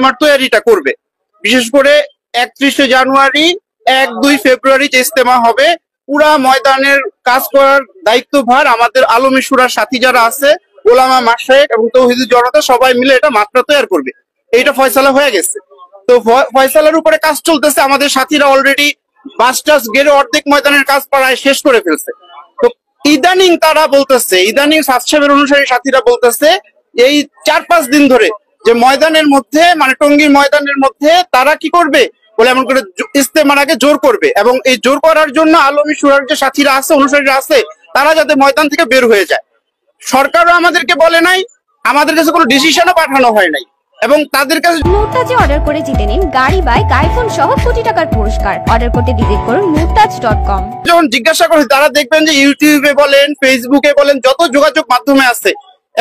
ইজতেমার তৈরিটা করবে। বিশেষ করে 31শে জানুয়ারি, 1-2 ফেব্রুয়ারি যে ইজতেমা হবে, পুরা ময়দানের কাজ করার দায়িত্বভার আমাদের আলমী শুরার সাথী যারা আছে, ওলামা মাশায়েখ এবং তৌহিদুল জনতা সবাই মিলে এটা মাত্রা তৈরি করবে। এইটা ফয়সালা হয়ে গেছে। তো ফয়সালার উপরে কাজ চলতেছে। আমাদের সাথীরা অলরেডি বাস টাস গেড়ে অর্ধেক ময়দানের কাজ প্রায় শেষ করে ফেলছে। তো ইদানিং তারা বলতেছে, ইদানিং সাহেবের অনুসারী সাথীরা বলতেছে এই 4-5 দিন ধরে যে ময়দানের মধ্যে, মানে টঙ্গীর ময়দানের মধ্যে তারা কি করবে বলে এমন করে ইজতেমার আগে জোর করবে, এবং এই জোর করার জন্য আলমী শুরার যে সাথীরা আছে, অনুসারীরা আছে, তারা যাতে ময়দান থেকে বের হয়ে যায়। সরকারও আমাদেরকে বলে নাই, আমাদের কাছে কোনো ডিসিশনও পাঠানো হয় নাই, এবং তাদের কাছে মুরতাজে অর্ডার করে জিতে নিন গাড়ি, বাইক, আইফোন সহ কোটি টাকার পুরস্কার। অর্ডার করতে ভিজিট করুন murtaj.com। যখন জিজ্ঞাসা করি, তারা দেখবেন যে ইউটিউবে বলেন, ফেসবুকে বলেন, যত যোগাযোগ মাধ্যমে আছে,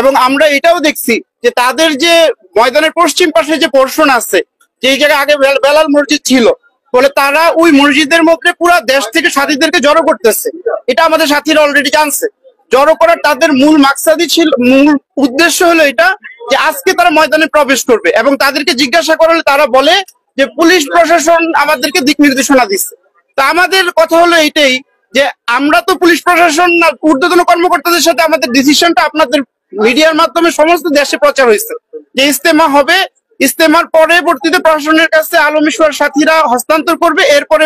এবং আমরা এটাও দেখছি যে তাদের যে ময়দানের পশ্চিম পাশে যে পোর্শন আছে, যে জায়গায় আগে বেলাল মসজিদ ছিল, বলে তারা ওই মসজিদের মধ্যে পুরো দেশ থেকে সাথীদেরকে জড়ো করতেছে। এটা আমাদের সাথীরা অলরেডি জানছে। জড়ো করার তাদের মূল মাকসাদই ছিল, মূল উদ্দেশ্য হলো এটা যে আজকে তারা ময়দানে প্রবেশ করবে, এবং তাদেরকে জিজ্ঞাসা করলে তারা বলে যে পুলিশ প্রশাসন আমাদেরকে দিক নির্দেশনা দিচ্ছে। তা আমাদের কথা হলো এইটাই যে আমরা তো পুলিশ প্রশাসন না, ঊর্ধ্বতন কর্মকর্তাদের সাথে আমাদের ডিসিশনটা আপনাদের মিডিয়ার মাধ্যমে সমস্ত দেশে প্রচার হয়েছে যে ইজতেমা হবে, ইজতেমার পরবর্তীতে প্রশাসনের কাছে আলমী শুরার সাথীরা হস্তান্তর করবে, এরপরে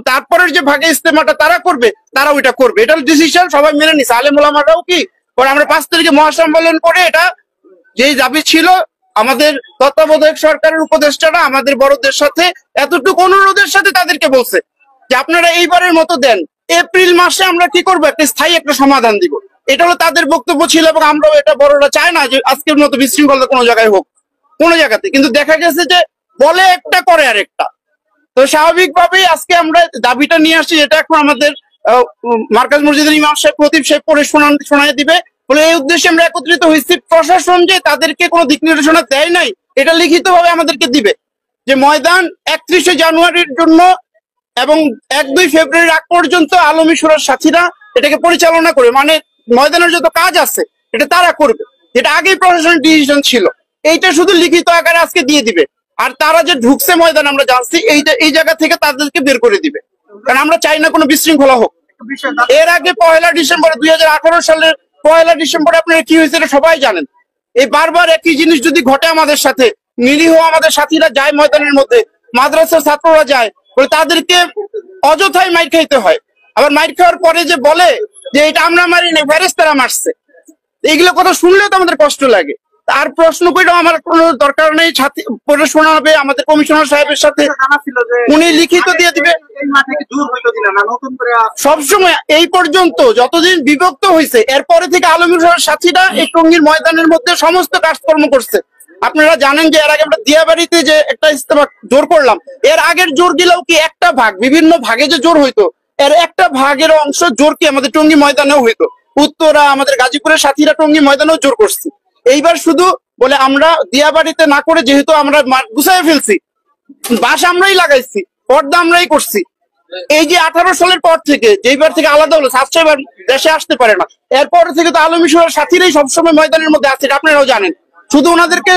তারপরের যে ভাগে ইজতেমাটা তারা করবে, তারা ওইটা করবে। এটা ডিসিশন সবাই মেনে নিছে। আলেম ওলামারাও কি পরে আমরা 5 তারিখে মহাসম্মেলন করে এটা যে দাবি ছিল, আমাদের তত্ত্বাবধায়ক সরকারের উপদেষ্টারা আমাদের বড়দের সাথে এতটুকু অনুরোধের সাথে তাদেরকে বলছে যে আপনারা এইবারের মতো দেন, এপ্রিল মাসে আমরা কি করবো, একটা স্থায়ী একটা সমাধান দিব। এটা হলো তাদের বক্তব্য ছিল, এবং আমরাও এটা বড়রা চায় না যে আজকের মতো বিশৃঙ্খলতা কোনো জায়গায় হোক, কোনো জায়গাতে। কিন্তু দেখা গেছে যে বলে একটা করে আরেকটা। তো স্বাভাবিকভাবেই আজকে আমরা দাবিটা নিয়ে আসছি, এটা এখন আমাদের মার্কাজ মসজিদের ইমাম সাহেব, খতিব সাহেব পরে শোনায় দিবে বলে এই উদ্দেশ্যে আমরা একত্রিত হয়েছি। প্রশাসন যে তাদেরকে কোনো দিক নির্দেশনা দেয় নাই, এটা লিখিত ভাবে আমাদেরকে দিবে যে ময়দান 31শে জানুয়ারির জন্য এবং 1-2 ফেব্রুয়ারির আগ পর্যন্ত আলমী শুরার সাথীরা এটাকে পরিচালনা করে, মানে ময়দানের যত কাজ আছে এটা তারা করবে, যেটা আগেই প্রশাসনের ডিসিশন ছিল। এইটা শুধু লিখিত আকারে আজকে দিয়ে দিবে। আর তারা যে ঢুকছে ময়দান আমরা জানছি, এই জায়গা থেকে তাদেরকে বের করে দিবে, কারণ আমরা চাই না কোনো বিশৃঙ্খলা হোক। এর আগে 1 ডিসেম্বর 2018 সালের 1 ডিসেম্বরে আপনারা কি হয়েছে এটা সবাই জানেন। এই বারবার একই জিনিস যদি ঘটে আমাদের সাথে, নিরীহ আমাদের সাথীরা যায় ময়দানের মধ্যে, মাদ্রাসার ছাত্ররা যায়, বলে তাদেরকে অযথাই মাইর খাইতে হয়। আবার মাইর খাওয়ার পরে যে বলে যে এটা আমরা মারি না, ফেরেশতারা মারছে। এইগুলো কথা শুনলে তো আমাদের কষ্ট লাগে। আর প্রশ্ন করে আমার কোনো দরকার নেই, ছাত্রী পরে শোনা হবে আমাদের কমিশনার সাহেবের সাথে, উনি লিখিত দিয়ে দিবে। সবসময় এই পর্যন্ত যতদিন বিভক্ত হয়েছে, এরপরে থেকে আলমী শুরার সাথীরা এই টঙ্গীর ময়দানের মধ্যে সমস্ত কাজকর্ম করছে। আপনারা জানেন যে এর আগে আমরা দিয়াবাড়িতে যে একটা ইজতেমা জোর করলাম, এর আগের জোর দিলেও কি একটা ভাগ, বিভিন্ন ভাগে যে জোর হইতো, এর একটা ভাগের অংশ জোর কি আমাদের টঙ্গী ময়দানেও হইতো। উত্তরা আমাদের গাজীপুরের সাথীরা টঙ্গী ময়দানেও জোর করছি। এইবার শুধু বলে আমরা দিয়াবাড়িতে না করে, যেহেতু আমরা গুছাই ফেলছি, বাস আমরাই লাগাইছি, পর্দা আমরাই করছি। এই যে 18 সালের পর থেকে, যেইবার থেকে আলাদা হলো, সাবস্ক্রাইবার দেশে আসতে পারে না, এরপর থেকে তো আলমী শুরার সাথীরাই সবসময় ময়দানের মধ্যে আছে, আপনারাও জানেন। শুধু ওনাদেরকে